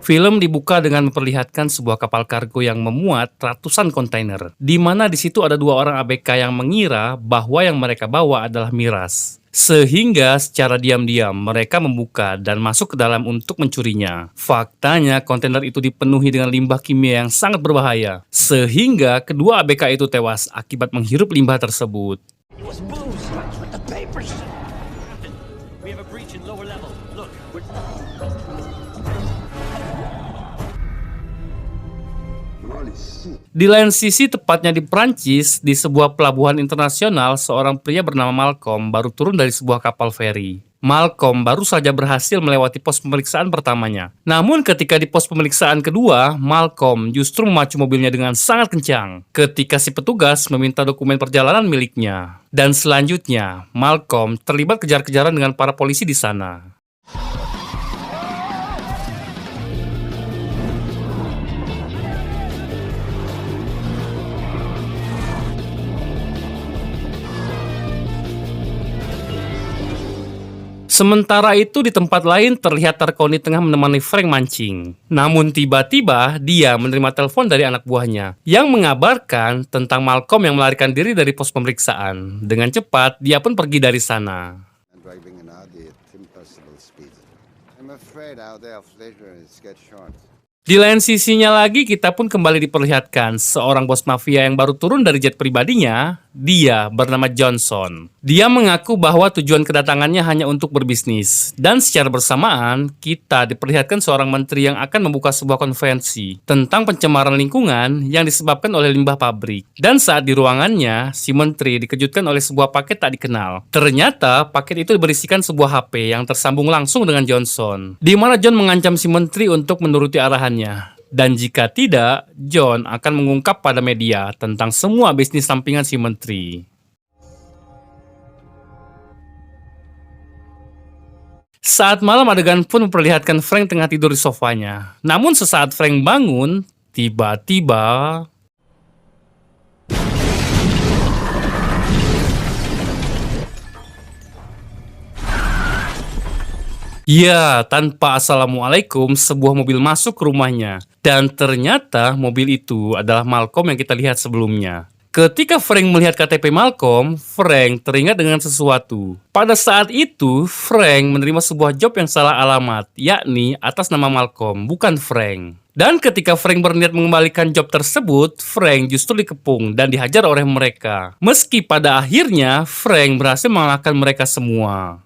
Film dibuka dengan memperlihatkan sebuah kapal kargo yang memuat ratusan kontainer, di mana di situ ada dua orang ABK yang mengira bahwa yang mereka bawa adalah miras. Sehingga secara diam-diam mereka membuka dan masuk ke dalam untuk mencurinya. Faktanya kontainer itu dipenuhi dengan limbah kimia yang sangat berbahaya, sehingga kedua ABK itu tewas akibat menghirup limbah tersebut. It was booze. But the papers. Captain, we have a breach in lower level. Look, we're... Di lain sisi, tepatnya di Prancis, di sebuah pelabuhan internasional, seorang pria bernama Malcolm baru turun dari sebuah kapal feri. Malcolm baru saja berhasil melewati pos pemeriksaan pertamanya. Namun ketika di pos pemeriksaan kedua, Malcolm justru memacu mobilnya dengan sangat kencang ketika si petugas meminta dokumen perjalanan miliknya. Dan selanjutnya, Malcolm terlibat kejar-kejaran dengan para polisi di sana. Sementara itu di tempat lain terlihat Tarkoni tengah menemani Frank mancing. Namun tiba-tiba dia menerima telepon dari anak buahnya yang mengabarkan tentang Malcolm yang melarikan diri dari pos pemeriksaan. Dengan cepat dia pun pergi dari sana. Driving an Audi at impossible speed. I'm afraid our day of leisure is get short. Di lain sisinya lagi, kita pun kembali diperlihatkan seorang bos mafia yang baru turun dari jet pribadinya. Dia bernama Johnson. Dia mengaku bahwa tujuan kedatangannya hanya untuk berbisnis. Dan secara bersamaan, kita diperlihatkan seorang menteri yang akan membuka sebuah konferensi tentang pencemaran lingkungan yang disebabkan oleh limbah pabrik. Dan saat di ruangannya, si menteri dikejutkan oleh sebuah paket tak dikenal. Ternyata, paket itu berisikan sebuah HP yang tersambung langsung dengan Johnson, di mana John mengancam si menteri untuk menuruti arahannya. Dan jika tidak, John akan mengungkap pada media tentang semua bisnis sampingan si menteri. Saat malam, adegan pun memperlihatkan Frank tengah tidur di sofanya. Namun sesaat Frank bangun, tiba-tiba... Ya, tanpa assalamualaikum, sebuah mobil masuk ke rumahnya. Dan ternyata mobil itu adalah Malcolm yang kita lihat sebelumnya. Ketika Frank melihat KTP Malcolm, Frank teringat dengan sesuatu. Pada saat itu, Frank menerima sebuah job yang salah alamat, yakni atas nama Malcolm, bukan Frank. Dan ketika Frank berniat mengembalikan job tersebut, Frank justru dikepung dan dihajar oleh mereka. Meski pada akhirnya, Frank berhasil mengalahkan mereka semua.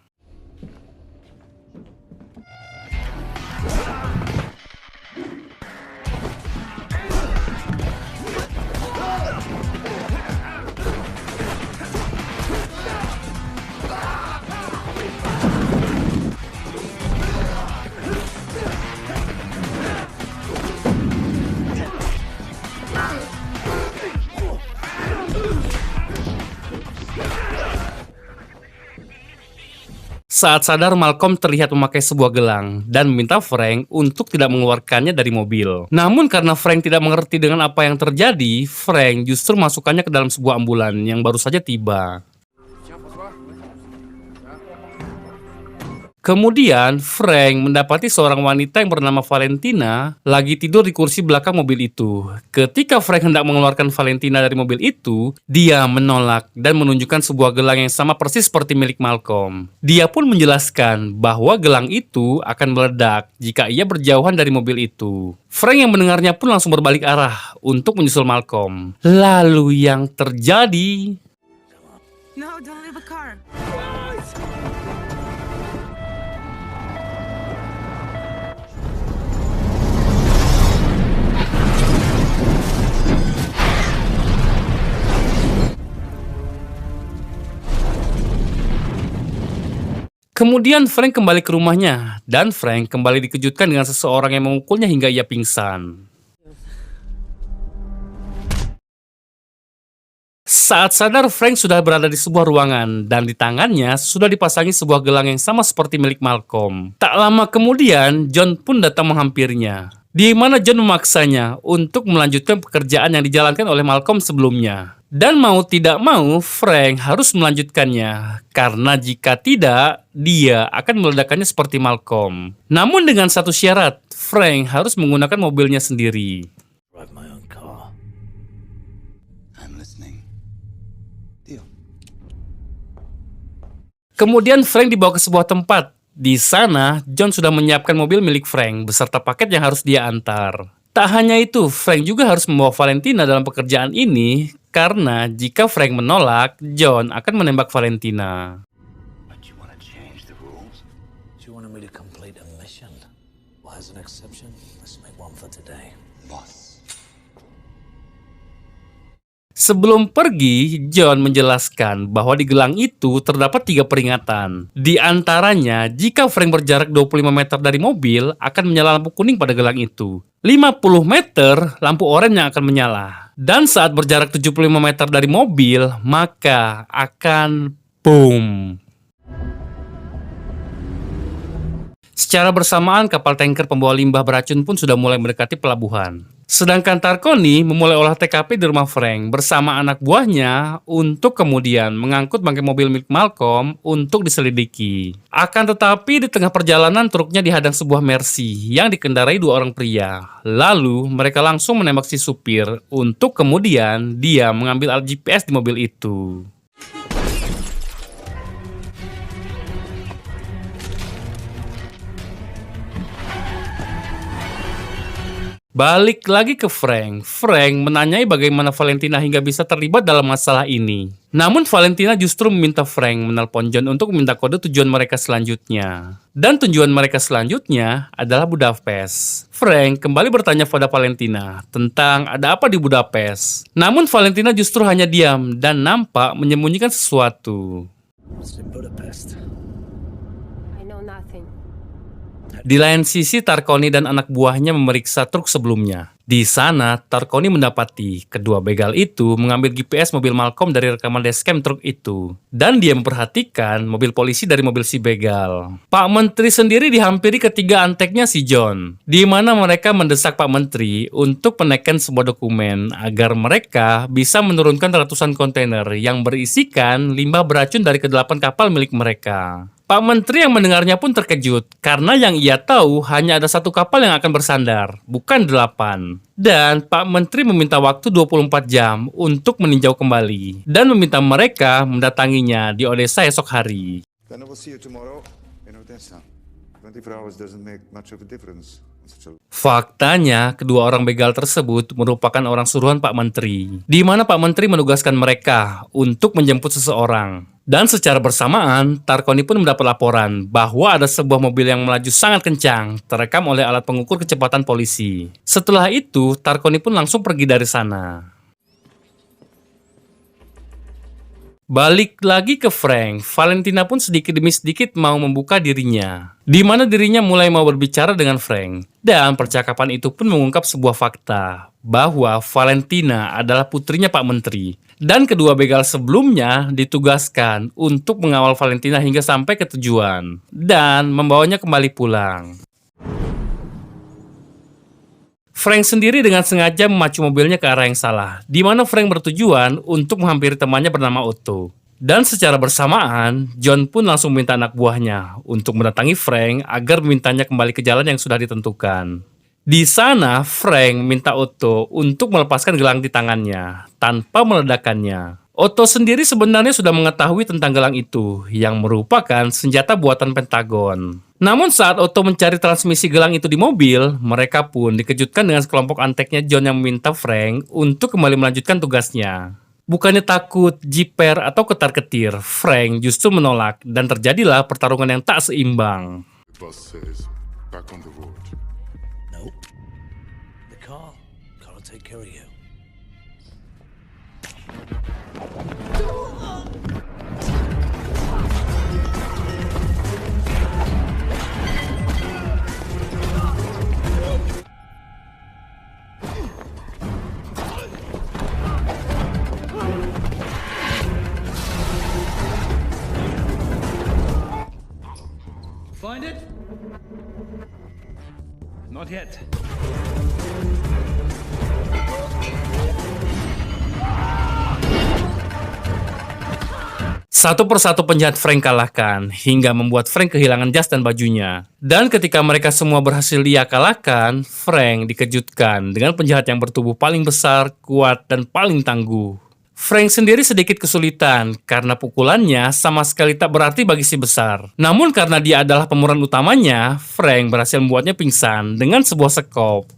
Saat sadar, Malcolm terlihat memakai sebuah gelang dan meminta Frank untuk tidak mengeluarkannya dari mobil. Namun karena Frank tidak mengerti dengan apa yang terjadi, Frank justru masukkannya ke dalam sebuah ambulan yang baru saja tiba. Kemudian, Frank mendapati seorang wanita yang bernama Valentina lagi tidur di kursi belakang mobil itu. Ketika Frank hendak mengeluarkan Valentina dari mobil itu, dia menolak dan menunjukkan sebuah gelang yang sama persis seperti milik Malcolm. Dia pun menjelaskan bahwa gelang itu akan meledak jika ia berjauhan dari mobil itu. Frank yang mendengarnya pun langsung berbalik arah untuk menyusul Malcolm. Lalu yang terjadi... No, don't leave a car. Kemudian Frank kembali ke rumahnya, dan Frank kembali dikejutkan dengan seseorang yang memukulnya hingga ia pingsan. Saat sadar, Frank sudah berada di sebuah ruangan, dan di tangannya sudah dipasangi sebuah gelang yang sama seperti milik Malcolm. Tak lama kemudian, John pun datang menghampirinya, di mana John memaksanya untuk melanjutkan pekerjaan yang dijalankan oleh Malcolm sebelumnya. Dan mau tidak mau, Frank harus melanjutkannya. Karena jika tidak, dia akan meledakkannya seperti Malcolm. Namun dengan satu syarat, Frank harus menggunakan mobilnya sendiri. Drive my own car. I'm listening. Deal. Kemudian Frank dibawa ke sebuah tempat. Di sana, John sudah menyiapkan mobil milik Frank beserta paket yang harus dia antar. Tak hanya itu, Frank juga harus membawa Valentina dalam pekerjaan ini karena jika Frank menolak, John akan menembak Valentina. But you want to change the rules? Do you want me to complete a mission? Well, as an exception, let's make one for today. Boss. Sebelum pergi, John menjelaskan bahwa di gelang itu terdapat 3 peringatan. Di antaranya, jika Frank berjarak 25 meter dari mobil, akan menyala lampu kuning pada gelang itu. 50 meter, lampu oranye yang akan menyala. Dan saat berjarak 75 meter dari mobil, maka akan boom. Secara bersamaan, kapal tanker pembawa limbah beracun pun sudah mulai mendekati pelabuhan. Sedangkan Tarconi memulai olah TKP di rumah Frank bersama anak buahnya untuk kemudian mengangkut bangkai mobil milik Malcolm untuk diselidiki. Akan tetapi di tengah perjalanan truknya dihadang sebuah Mercy yang dikendarai 2 orang pria. Lalu mereka langsung menembak si supir untuk kemudian dia mengambil alat GPS di mobil itu. Balik lagi ke Frank. Frank menanyai bagaimana Valentina hingga bisa terlibat dalam masalah ini. Namun Valentina justru meminta Frank menelpon John untuk meminta kode tujuan mereka selanjutnya. Dan tujuan mereka selanjutnya adalah Budapest. Frank kembali bertanya pada Valentina tentang ada apa di Budapest. Namun Valentina justru hanya diam dan nampak menyembunyikan sesuatu. What's in Budapest? I know nothing. Di lain sisi, Tarconi dan anak buahnya memeriksa truk sebelumnya. Di sana, Tarconi mendapati kedua begal itu mengambil GPS mobil Malcolm dari rekaman dashcam truk itu. Dan dia memperhatikan mobil polisi dari mobil si begal. Pak Menteri sendiri dihampiri ketiga anteknya si John. Di mana mereka mendesak Pak Menteri untuk menaikkan sebuah dokumen agar mereka bisa menurunkan ratusan kontainer yang berisikan limbah beracun dari ke-8 kapal milik mereka. Pak Menteri yang mendengarnya pun terkejut, karena yang ia tahu hanya ada 1 kapal yang akan bersandar, bukan 8. Dan Pak Menteri meminta waktu 24 jam untuk meninjau kembali, dan meminta mereka mendatanginya di Odessa esok hari. Then I will see you tomorrow in Odessa. 24 hours doesn't make much of a difference. Faktanya, kedua orang begal tersebut merupakan orang suruhan Pak Menteri, di mana Pak Menteri menugaskan mereka untuk menjemput seseorang. Dan secara bersamaan, Tarconi pun mendapat laporan bahwa ada sebuah mobil yang melaju sangat kencang, terekam oleh alat pengukur kecepatan polisi. Setelah itu, Tarconi pun langsung pergi dari sana. Balik lagi ke Frank, Valentina pun sedikit demi sedikit mau membuka dirinya. Di mana dirinya mulai mau berbicara dengan Frank. Dan percakapan itu pun mengungkap sebuah fakta, bahwa Valentina adalah putrinya Pak Menteri. Dan kedua begal sebelumnya ditugaskan untuk mengawal Valentina hingga sampai ke tujuan. Dan membawanya kembali pulang. Frank sendiri dengan sengaja memacu mobilnya ke arah yang salah, di mana Frank bertujuan untuk menghampiri temannya bernama Otto. Dan secara bersamaan, John pun langsung meminta anak buahnya untuk mendatangi Frank agar memintanya kembali ke jalan yang sudah ditentukan. Di sana, Frank minta Otto untuk melepaskan gelang di tangannya, tanpa meledakkannya. Otto sendiri sebenarnya sudah mengetahui tentang gelang itu, yang merupakan senjata buatan Pentagon. Namun saat Otto mencari transmisi gelang itu di mobil, mereka pun dikejutkan dengan sekelompok anteknya John yang meminta Frank untuk kembali melanjutkan tugasnya. Bukannya takut, jiper, atau ketar-ketir, Frank justru menolak dan terjadilah pertarungan yang tak seimbang. The boss says, back on the road. Nope. The car. Car will take care of you. Find it? Not yet. Satu persatu penjahat Frank kalahkan, hingga membuat Frank kehilangan jas dan bajunya. Dan ketika mereka semua berhasil dia kalahkan, Frank dikejutkan dengan penjahat yang bertubuh paling besar, kuat, dan paling tangguh. Frank sendiri sedikit kesulitan karena pukulannya sama sekali tak berarti bagi si besar. Namun karena dia adalah pemeran utamanya, Frank berhasil membuatnya pingsan dengan sebuah sekop.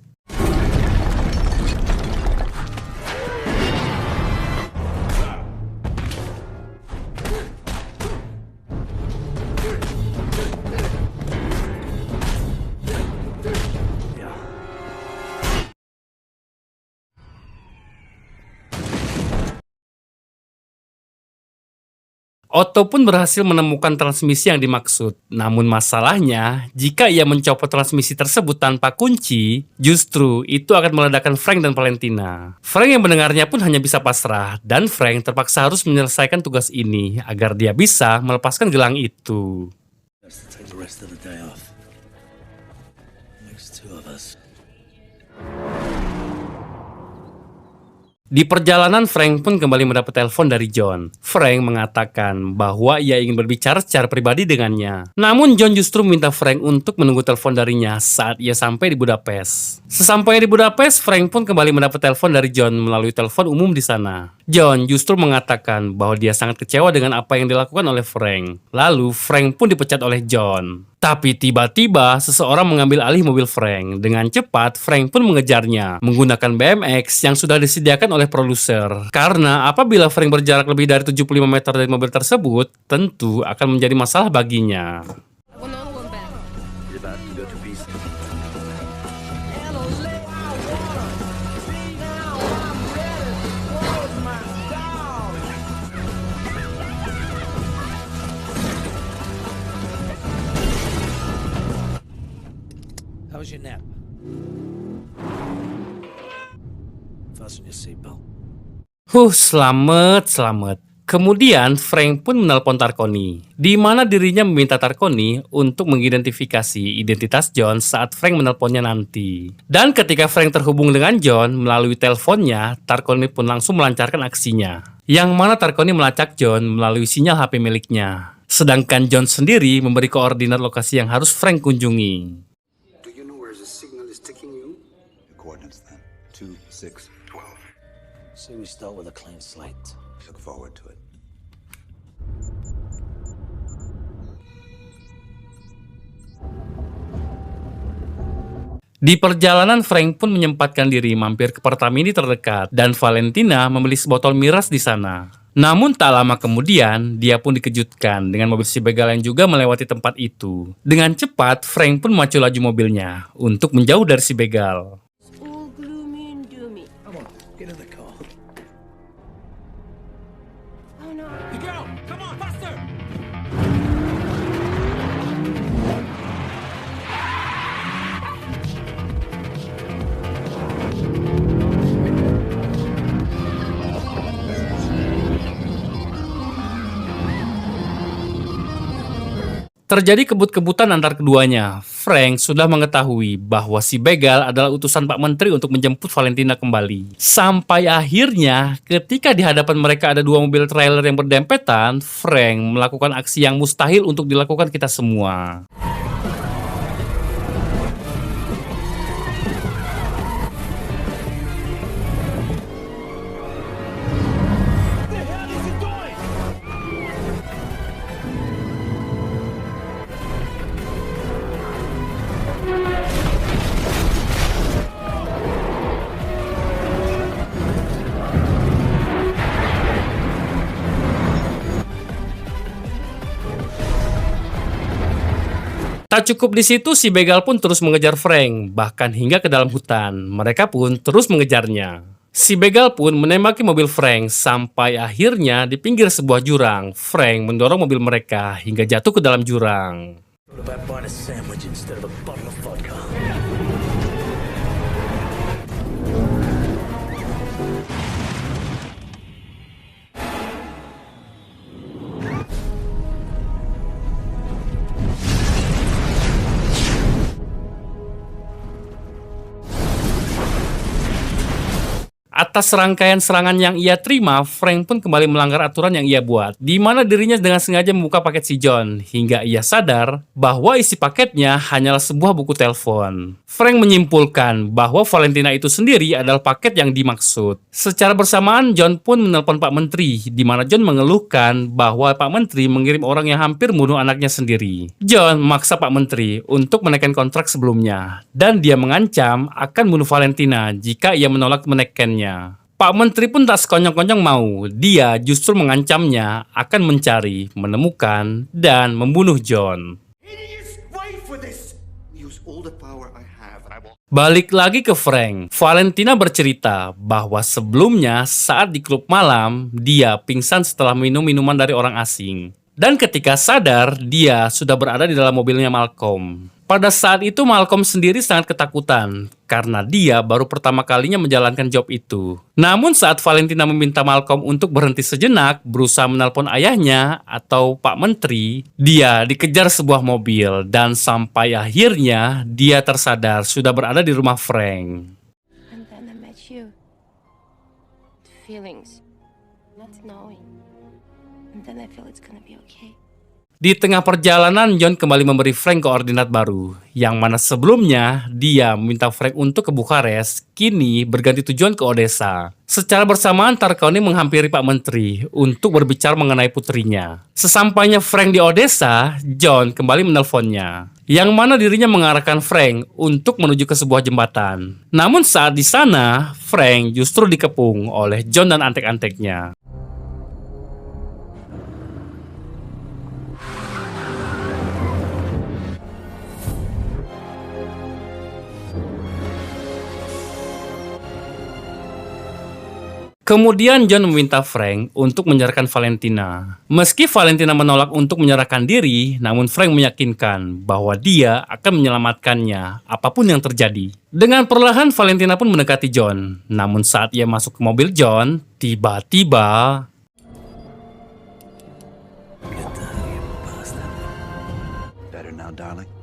Otto pun berhasil menemukan transmisi yang dimaksud. Namun masalahnya, jika ia mencopot transmisi tersebut tanpa kunci, justru itu akan meledakkan Frank dan Valentina. Frank yang mendengarnya pun hanya bisa pasrah, dan Frank terpaksa harus menyelesaikan tugas ini agar dia bisa melepaskan gelang itu. Take the rest of the day off. Makes two of us. Di perjalanan, Frank pun kembali mendapat telepon dari John. Frank mengatakan bahwa ia ingin berbicara secara pribadi dengannya. Namun John justru meminta Frank untuk menunggu telepon darinya saat ia sampai di Budapest. Sesampainya di Budapest, Frank pun kembali mendapat telepon dari John melalui telepon umum di sana. John justru mengatakan bahwa dia sangat kecewa dengan apa yang dilakukan oleh Frank. Lalu Frank pun dipecat oleh John. Tapi tiba-tiba seseorang mengambil alih mobil Frank. Dengan cepat, Frank pun mengejarnya menggunakan BMX yang sudah disediakan oleh produser. Karena apabila Frank berjarak lebih dari 75 meter dari mobil tersebut, tentu akan menjadi masalah baginya. You're about to go to pieces. How was your nap? Fasten your seatbelt. Selamat. Kemudian Frank pun menelpon Tarconi, di mana dirinya meminta Tarconi untuk mengidentifikasi identitas John saat Frank menelponnya nanti. Dan ketika Frank terhubung dengan John melalui teleponnya, Tarconi pun langsung melancarkan aksinya. Yang mana Tarconi melacak John melalui sinyal HP miliknya. Sedangkan John sendiri memberi koordinat lokasi yang harus Frank kunjungi. Do you know where the signal is taking you? The coordinates then. 2, 6, 12. Say we start with a clean slate. Look forward to it. Di perjalanan, Frank pun menyempatkan diri mampir ke Pertamini terdekat dan Valentina membeli sebotol miras di sana. Namun tak lama kemudian, dia pun dikejutkan dengan mobil si begal yang juga melewati tempat itu. Dengan cepat, Frank pun memacu laju mobilnya untuk menjauh dari si begal. All gloomy and doomy. Come on, get in the car. Oh no. The girl! Come on, faster! Terjadi kebut-kebutan antar keduanya. Frank sudah mengetahui bahwa si begal adalah utusan Pak Menteri untuk menjemput Valentina kembali. Sampai akhirnya, ketika di hadapan mereka ada dua mobil trailer yang berdempetan, Frank melakukan aksi yang mustahil untuk dilakukan kita semua. Tak cukup di situ, si begal pun terus mengejar Frank, bahkan hingga ke dalam hutan. Mereka pun terus mengejarnya. Si begal pun menembaki mobil Frank sampai akhirnya di pinggir sebuah jurang. Frank mendorong mobil mereka hingga jatuh ke dalam jurang. What about buying a sandwich instead of a bottle of vodka? Atas serangkaian serangan yang ia terima, Frank pun kembali melanggar aturan yang ia buat, di mana dirinya dengan sengaja membuka paket si John, hingga ia sadar bahwa isi paketnya hanyalah sebuah buku telepon. Frank menyimpulkan bahwa Valentina itu sendiri adalah paket yang dimaksud. Secara bersamaan, John pun menelpon Pak Menteri, di mana John mengeluhkan bahwa Pak Menteri mengirim orang yang hampir membunuh anaknya sendiri. John memaksa Pak Menteri untuk menaikkan kontrak sebelumnya, dan dia mengancam akan bunuh Valentina jika ia menolak menaikkannya. Pak Menteri pun tak sekonyong-konyong mau. Dia justru mengancamnya akan mencari, menemukan, dan membunuh John. Balik lagi ke Frank. Valentina bercerita bahwa sebelumnya saat di klub malam, dia pingsan setelah minum minuman dari orang asing. Dan ketika sadar, dia sudah berada di dalam mobilnya Malcolm. Pada saat itu Malcolm sendiri sangat ketakutan karena dia baru pertama kalinya menjalankan job itu. Namun saat Valentina meminta Malcolm untuk berhenti sejenak, berusaha menelpon ayahnya atau Pak Menteri, dia dikejar sebuah mobil dan sampai akhirnya dia tersadar sudah berada di rumah Frank. And then I met you. The feelings, not knowing. And then I feel it's gonna be okay. Di tengah perjalanan, John kembali memberi Frank koordinat baru, yang mana sebelumnya dia meminta Frank untuk ke Bukares, kini berganti tujuan ke Odessa. Secara bersamaan, Tarkoni menghampiri Pak Menteri untuk berbicara mengenai putrinya. Sesampainya Frank di Odessa, John kembali menelponnya, yang mana dirinya mengarahkan Frank untuk menuju ke sebuah jembatan. Namun saat di sana, Frank justru dikepung oleh John dan antek-anteknya. Kemudian John meminta Frank untuk menyerahkan Valentina. Meski Valentina menolak untuk menyerahkan diri, namun Frank meyakinkan bahwa dia akan menyelamatkannya apapun yang terjadi. Dengan perlahan Valentina pun mendekati John. Namun saat ia masuk ke mobil John, tiba-tiba Better now, darling.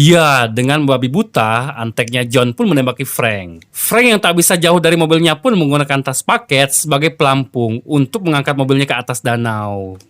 ya, dengan babi buta, anteknya John pun menembaki Frank. Frank yang tak bisa jauh dari mobilnya pun menggunakan tas paket sebagai pelampung untuk mengangkat mobilnya ke atas danau.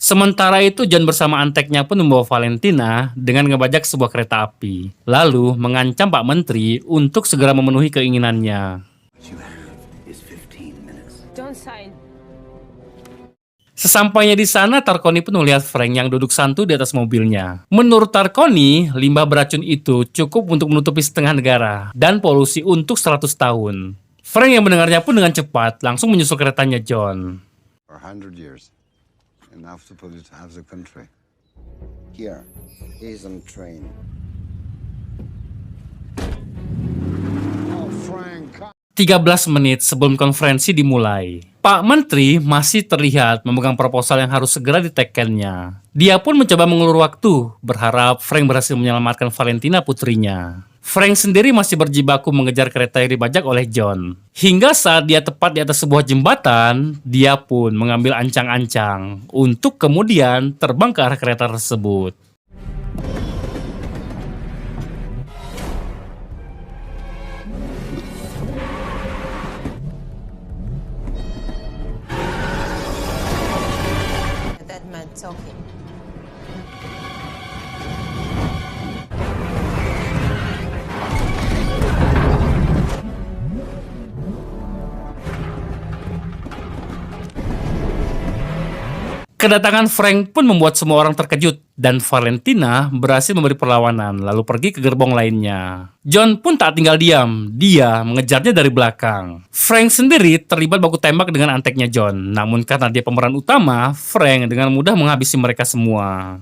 Sementara itu, John bersama anteknya pun membawa Valentina dengan ngebajak sebuah kereta api. Lalu mengancam Pak Menteri untuk segera memenuhi keinginannya. Don't sign. Sesampainya di sana, Tarkoni pun melihat Frank yang duduk santu di atas mobilnya. Menurut Tarkoni, limbah beracun itu cukup untuk menutupi setengah negara dan polusi untuk 100 tahun. Frank yang mendengarnya pun dengan cepat langsung menyusul keretanya John. For 100 years. Enough to pollute half the country. Here is on train. Oh, Frank. 13 menit sebelum konferensi dimulai, Pak Menteri masih terlihat memegang proposal yang harus segera ditekennya. Dia pun mencoba mengulur waktu, berharap Frank berhasil menyelamatkan Valentina putrinya. Frank sendiri masih berjibaku mengejar kereta yang dibajak oleh John. Hingga saat dia tepat di atas sebuah jembatan, dia pun mengambil ancang-ancang untuk kemudian terbang ke arah kereta tersebut. That man talking. Kedatangan Frank pun membuat semua orang terkejut dan Valentina berhasil memberi perlawanan lalu pergi ke gerbong lainnya. John pun tak tinggal diam, dia mengejarnya dari belakang. Frank sendiri terlibat baku tembak dengan anteknya John, namun karena dia pemeran utama, Frank dengan mudah menghabisi mereka semua.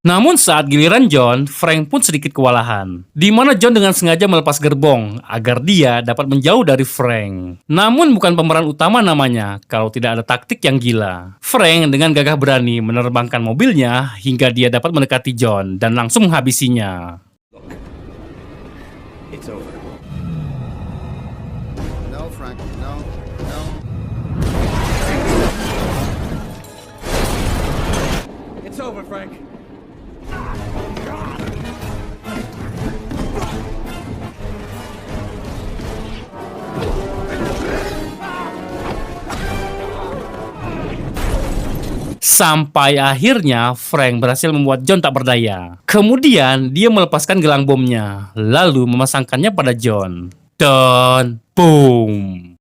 Namun saat giliran John, Frank pun sedikit kewalahan. Di mana John dengan sengaja melepas gerbong agar dia dapat menjauh dari Frank. Namun bukan pemeran utama namanya kalau tidak ada taktik yang gila. Frank dengan gagah berani menerbangkan mobilnya hingga dia dapat mendekati John dan langsung menghabisinya. It's over. No, Frank, no, no. It's over, Frank. Sampai akhirnya Frank berhasil membuat John tak berdaya. Kemudian dia melepaskan gelang bomnya, lalu memasangkannya pada John. Dan boom!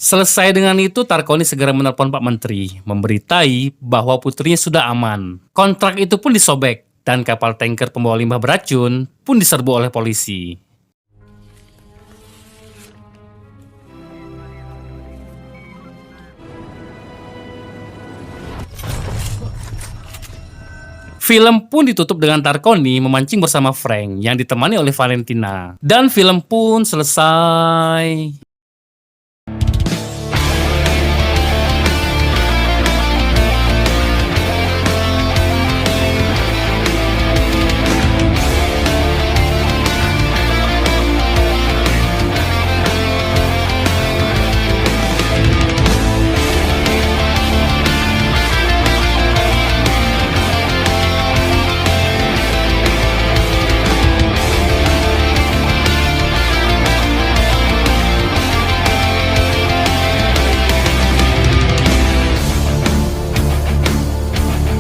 Selesai dengan itu, Tarkoni segera menelpon Pak Menteri, memberitai bahwa putrinya sudah aman. Kontrak itu pun disobek, dan kapal tanker pembawa limbah beracun pun diserbu oleh polisi. Film pun ditutup dengan Tarkoni memancing bersama Frank yang ditemani oleh Valentina. Dan film pun selesai.